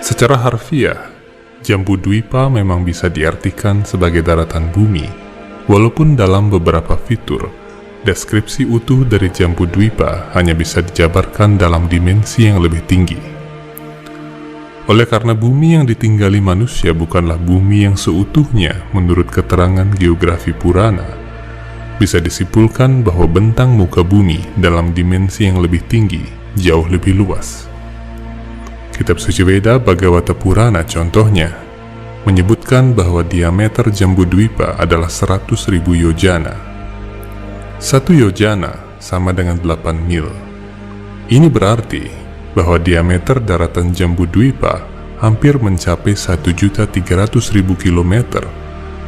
Secara harfiah, Jambudwipa memang bisa diartikan sebagai daratan bumi, walaupun dalam beberapa fitur, deskripsi utuh dari Jambudwipa hanya bisa dijabarkan dalam dimensi yang lebih tinggi. Oleh karena bumi yang ditinggali manusia bukanlah bumi yang seutuhnya menurut keterangan geografi Purana, bisa disimpulkan bahwa bentang muka bumi dalam dimensi yang lebih tinggi jauh lebih luas. Kitab suci Veda Bhagavata Purana contohnya menyebutkan bahwa diameter Jambudwipa adalah 100.000 yojana. 1 yojana sama dengan 8 mil. Ini berarti bahwa diameter daratan Jambudwipa hampir mencapai 1.300.000 kilometer,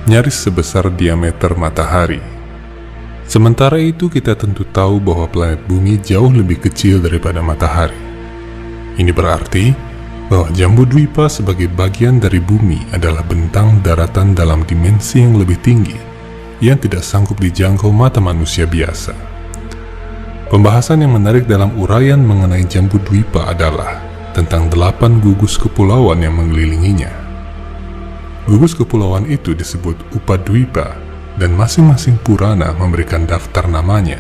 nyaris sebesar diameter matahari. Sementara itu kita tentu tahu bahwa planet bumi jauh lebih kecil daripada matahari. Ini berarti bahwa Jambudwipa sebagai bagian dari bumi adalah bentang daratan dalam dimensi yang lebih tinggi yang tidak sanggup dijangkau mata manusia biasa. Pembahasan yang menarik dalam uraian mengenai Jambudwipa adalah tentang 8 gugus kepulauan yang mengelilinginya. Gugus kepulauan itu disebut Upadwipa dan masing-masing Purana memberikan daftar namanya.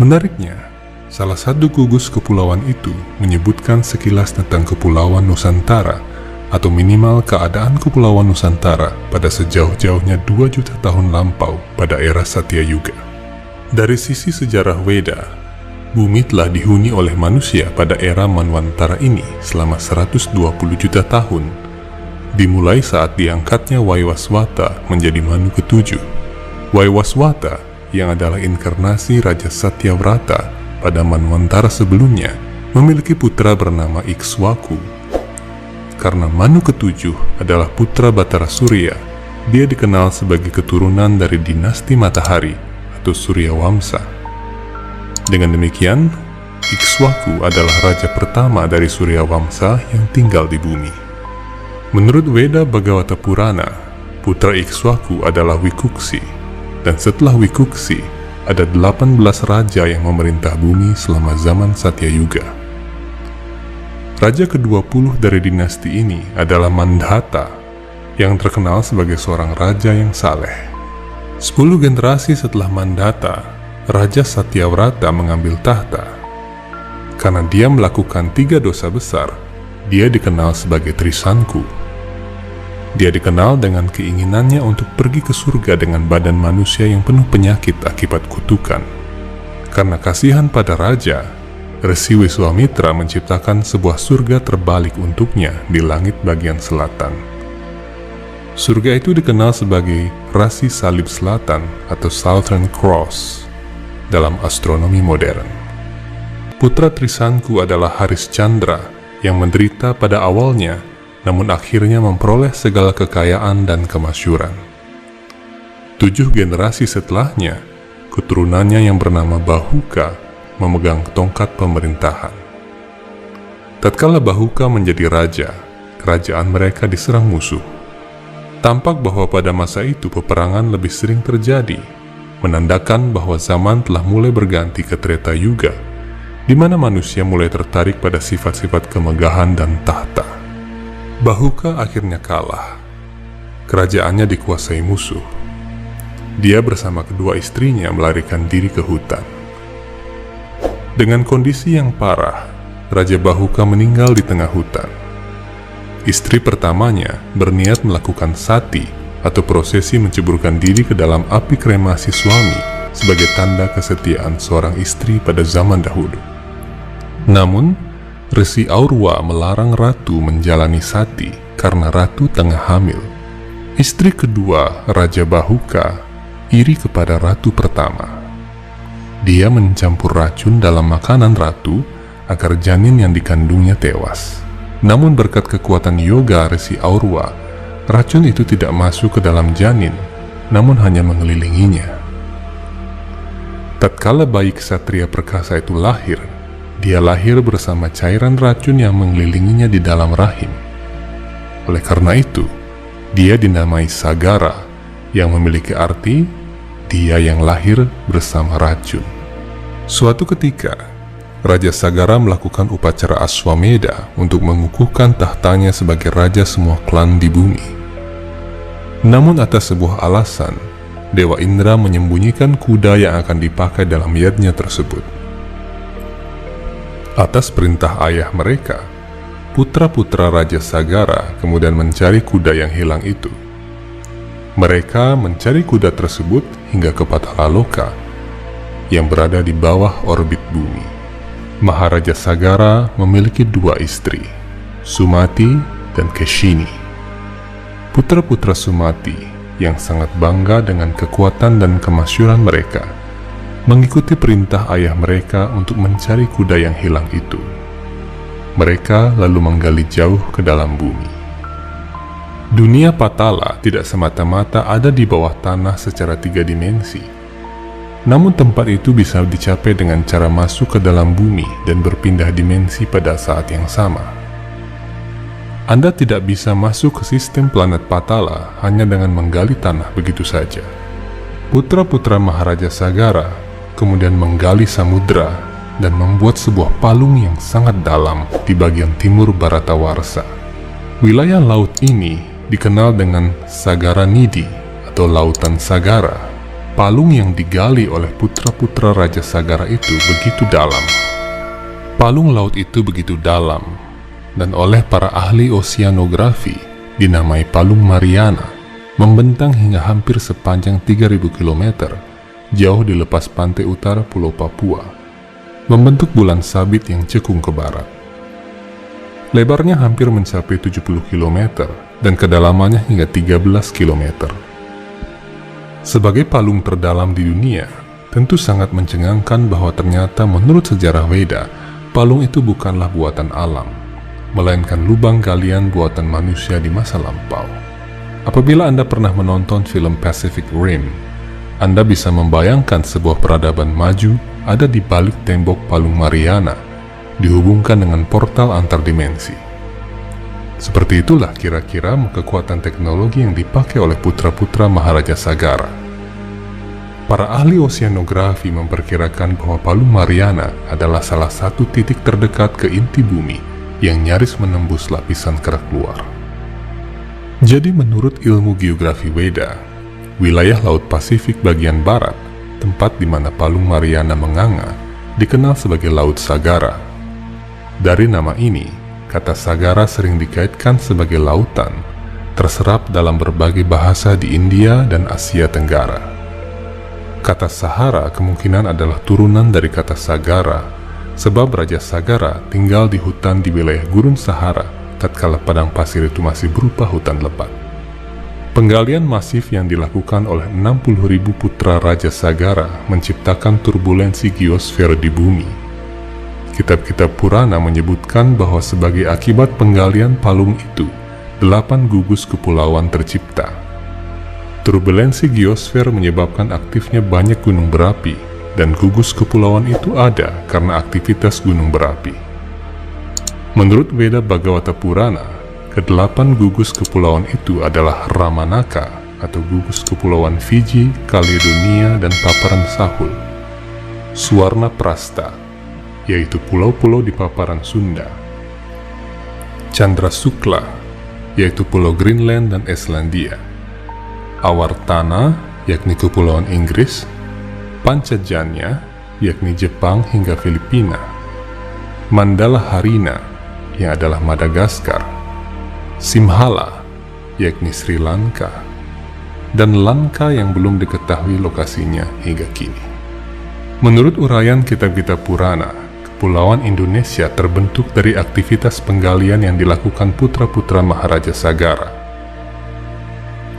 Menariknya, salah satu gugus kepulauan itu menyebutkan sekilas tentang Kepulauan Nusantara atau minimal keadaan Kepulauan Nusantara pada sejauh-jauhnya 2 juta tahun lampau pada era Satya Yuga. Dari sisi sejarah Veda, bumi telah dihuni oleh manusia pada era Manwantara ini selama 120 juta tahun, dimulai saat diangkatnya Waiwaswata menjadi Manu ke-7. Waiwaswata yang adalah inkarnasi Raja Satyavrata pada Manwantara sebelumnya memiliki putra bernama Ikswaku. Karena Manu ke-7 adalah putra Batara Surya, dia dikenal sebagai keturunan dari dinasti Matahari atau Surya Wamsa. Dengan demikian, Ikswaku adalah raja pertama dari Surya Wamsa yang tinggal di bumi. Menurut Veda Bhagavata Purana, putra Ikswaku adalah Wikuksi, dan setelah Wikuksi, ada 18 raja yang memerintah bumi selama zaman Satya Yuga. Raja ke-20 dari dinasti ini adalah Mandhata, yang terkenal sebagai seorang raja yang saleh. 10 generasi setelah Mandhata, Raja Satyavrata mengambil tahta. Karena dia melakukan 3 dosa besar, dia dikenal sebagai Trisanku. Dia dikenal dengan keinginannya untuk pergi ke surga dengan badan manusia yang penuh penyakit akibat kutukan. Karena kasihan pada raja, Resi Wiswamitra menciptakan sebuah surga terbalik untuknya di langit bagian selatan. Surga itu dikenal sebagai Rasi Salib Selatan atau Southern Cross dalam astronomi modern. Putra Trisanku adalah Harishchandra yang menderita pada awalnya, namun akhirnya memperoleh segala kekayaan dan kemasyhuran. 7 generasi setelahnya, keturunannya yang bernama Bahuka memegang tongkat pemerintahan. Tatkala Bahuka menjadi raja, kerajaan mereka diserang musuh. Tampak bahwa pada masa itu peperangan lebih sering terjadi, menandakan bahwa zaman telah mulai berganti ke Treta Yuga, di mana manusia mulai tertarik pada sifat-sifat kemegahan dan tahta. Bahuka akhirnya kalah. Kerajaannya dikuasai musuh. Dia bersama kedua istrinya melarikan diri ke hutan. Dengan kondisi yang parah, Raja Bahuka meninggal di tengah hutan. Istri pertamanya berniat melakukan sati atau prosesi menceburkan diri ke dalam api kremasi suami sebagai tanda kesetiaan seorang istri pada zaman dahulu. Namun, Resi Aurwa melarang ratu menjalani sati karena ratu tengah hamil. Istri kedua, Raja Bahuka, iri kepada ratu pertama. Dia mencampur racun dalam makanan ratu agar janin yang dikandungnya tewas. Namun berkat kekuatan yoga Resi Aurwa, racun itu tidak masuk ke dalam janin, namun hanya mengelilinginya. Tatkala bayi ksatria perkasa itu lahir, dia lahir bersama cairan racun yang mengelilinginya di dalam rahim. Oleh karena itu, dia dinamai Sagara, yang memiliki arti dia yang lahir bersama racun. Suatu ketika, Raja Sagara melakukan upacara Aswamedha untuk mengukuhkan tahtanya sebagai raja semua klan di bumi. Namun atas sebuah alasan, Dewa Indra menyembunyikan kuda yang akan dipakai dalam yajna tersebut. Atas perintah ayah mereka, putra-putra Raja Sagara kemudian mencari kuda yang hilang itu. Mereka mencari kuda tersebut hingga ke Patalaloka yang berada di bawah orbit bumi. Maharaja Sagara memiliki 2 istri, Sumati dan Keshini. Putra-putra Sumati yang sangat bangga dengan kekuatan dan kemasyhuran mereka mengikuti perintah ayah mereka untuk mencari kuda yang hilang itu. Mereka lalu menggali jauh ke dalam bumi. Dunia Patala tidak semata-mata ada di bawah tanah secara 3 dimensi. Namun tempat itu bisa dicapai dengan cara masuk ke dalam bumi dan berpindah dimensi pada saat yang sama. Anda tidak bisa masuk ke sistem planet Patala hanya dengan menggali tanah begitu saja. Putra-putra Maharaja Sagara kemudian menggali samudra dan membuat sebuah palung yang sangat dalam di bagian timur Bharatawarsha. Wilayah laut ini dikenal dengan Sagara Nidhi atau Lautan Sagara. Palung yang digali oleh putra-putra Raja Sagara itu begitu dalam. Palung laut itu begitu dalam, dan oleh para ahli oseanografi dinamai Palung Mariana, membentang hingga hampir sepanjang 3.000 km, jauh di lepas pantai utara Pulau Papua, membentuk bulan sabit yang cekung ke barat. Lebarnya hampir mencapai 70 km, dan kedalamannya hingga 13 km. Sebagai palung terdalam di dunia, tentu sangat mencengangkan bahwa ternyata menurut sejarah Weda, palung itu bukanlah buatan alam, melainkan lubang galian buatan manusia di masa lampau. Apabila Anda pernah menonton film Pacific Rim, Anda bisa membayangkan sebuah peradaban maju ada di balik tembok Palung Mariana, dihubungkan dengan portal antar dimensi. Seperti itulah kira-kira kekuatan teknologi yang dipakai oleh putra-putra Maharaja Sagara. Para ahli oseanografi memperkirakan bahwa Palung Mariana adalah salah satu titik terdekat ke inti bumi yang nyaris menembus lapisan kerak luar. Jadi menurut ilmu geografi Weda, wilayah Laut Pasifik bagian barat, tempat di mana Palung Mariana menganga, dikenal sebagai Laut Sagara. Dari nama ini, kata Sagara sering dikaitkan sebagai lautan, terserap dalam berbagai bahasa di India dan Asia Tenggara. Kata Sahara kemungkinan adalah turunan dari kata Sagara, sebab Raja Sagara tinggal di hutan di wilayah Gurun Sahara tatkala padang pasir itu masih berupa hutan lebat. Penggalian masif yang dilakukan oleh 60.000 putra Raja Sagara menciptakan turbulensi geosfer di bumi. Kitab-kitab Purana menyebutkan bahwa sebagai akibat penggalian palung itu, 8 gugus kepulauan tercipta. Turbulensi geosfer menyebabkan aktifnya banyak gunung berapi, dan gugus kepulauan itu ada karena aktivitas gunung berapi. Menurut Veda Bhagavata Purana, ke-8 gugus kepulauan itu adalah Ramanaka atau gugus kepulauan Fiji, Kaledonia, dan paparan Sahul. Suwarna Prasta, yaitu pulau-pulau di paparan Sunda. Chandra Sukla, yaitu pulau Greenland dan Islandia. Awartana, yakni kepulauan Inggris. Pancajanya, yakni Jepang hingga Filipina. Mandala Harina, yang adalah Madagaskar. Simhala, yakni Sri Lanka. Dan Lanka yang belum diketahui lokasinya hingga kini. Menurut uraian kitab-kitab Purana, Kepulauan Indonesia terbentuk dari aktivitas penggalian yang dilakukan putra-putra Maharaja Sagara.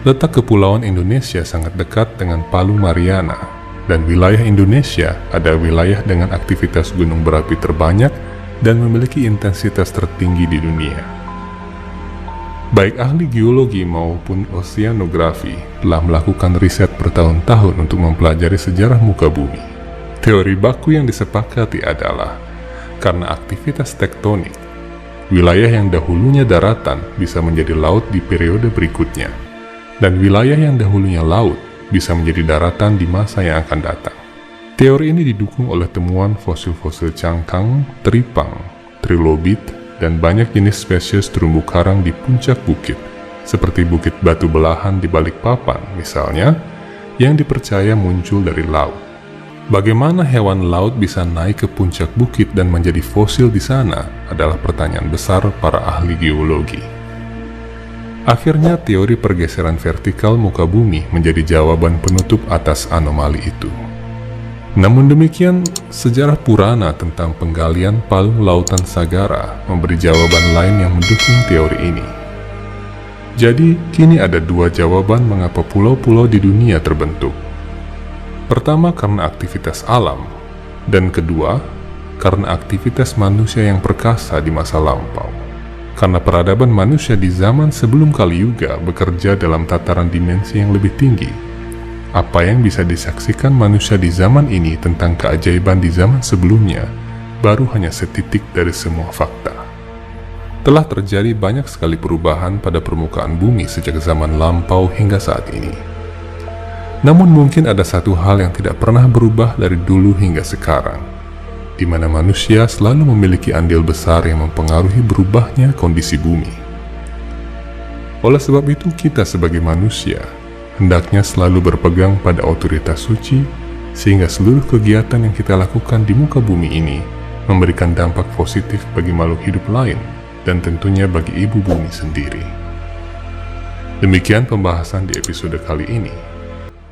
Letak Kepulauan Indonesia sangat dekat dengan Palung Mariana, dan wilayah Indonesia ada wilayah dengan aktivitas gunung berapi terbanyak dan memiliki intensitas tertinggi di dunia. Baik ahli geologi maupun oseanografi telah melakukan riset bertahun-tahun untuk mempelajari sejarah muka bumi. Teori baku yang disepakati adalah karena aktivitas tektonik, wilayah yang dahulunya daratan bisa menjadi laut di periode berikutnya, dan wilayah yang dahulunya laut bisa menjadi daratan di masa yang akan datang. Teori ini didukung oleh temuan fosil-fosil cangkang, teripang, trilobit, dan banyak jenis spesies terumbu karang di puncak bukit, seperti bukit batu belahan di Balikpapan misalnya, yang dipercaya muncul dari laut. Bagaimana hewan laut bisa naik ke puncak bukit dan menjadi fosil di sana adalah pertanyaan besar para ahli geologi. Akhirnya teori pergeseran vertikal muka bumi menjadi jawaban penutup atas anomali itu. Namun demikian, sejarah Purana tentang penggalian palung lautan Sagara memberi jawaban lain yang mendukung teori ini. Jadi, kini ada dua jawaban mengapa pulau-pulau di dunia terbentuk. Pertama, karena aktivitas alam, dan kedua, karena aktivitas manusia yang perkasa di masa lampau. Karena peradaban manusia di zaman sebelum Kali Yuga bekerja dalam tataran dimensi yang lebih tinggi. Apa yang bisa disaksikan manusia di zaman ini tentang keajaiban di zaman sebelumnya baru hanya setitik dari semua fakta. Telah terjadi banyak sekali perubahan pada permukaan bumi sejak zaman lampau hingga saat ini. Namun mungkin ada satu hal yang tidak pernah berubah dari dulu hingga sekarang, di mana manusia selalu memiliki andil besar yang mempengaruhi berubahnya kondisi bumi. Oleh sebab itu, kita sebagai manusia hendaknya selalu berpegang pada otoritas suci, sehingga seluruh kegiatan yang kita lakukan di muka bumi ini memberikan dampak positif bagi makhluk hidup lain, dan tentunya bagi ibu bumi sendiri. Demikian pembahasan di episode kali ini.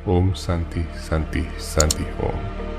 Om Santi Santi Santi Om.